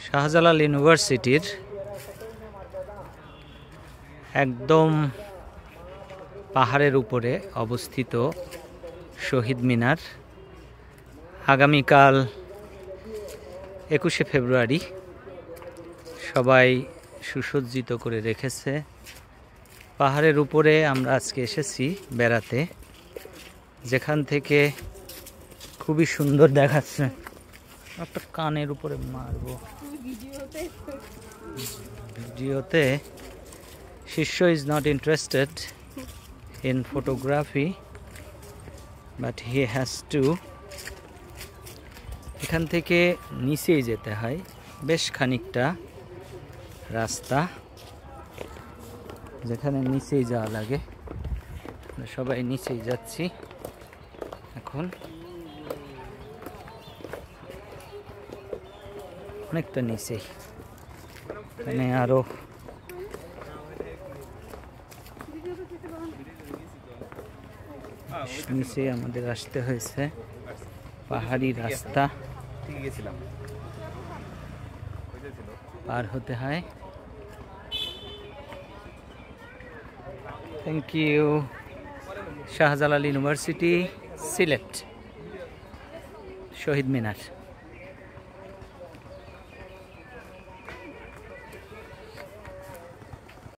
শাহজালাল ইউনিভার্সিটির একদম পাহাড়ের উপরে অবস্থিত শহীদ মিনার আগামীকাল 21শে ফেব্রুয়ারি সবাই সুসজ্জিত করে রেখেছে। পাহাড়ের উপরে আমরা আজকে এসেছি বেড়াতে, যেখান থেকে খুবই সুন্দর দেখাচ্ছে। আপনার কানের উপরে মারবো ভিডিওতে। শিষ্য is not interested in photography, but he has to. এখান থেকে নিচেই যেতে হয়, বেশ খানিকটা রাস্তা যেখানে নিচেই যাওয়া লাগে। সবাই নিচেই যাচ্ছি এখন, অনেকটা নিচেই। এখানে আরো নিচে আমাদের আসতে হয়েছে, পাহাড়ি রাস্তা পার হতে হয়। Thank you. Shahjalal university, Sylhet, Shaheed Minar.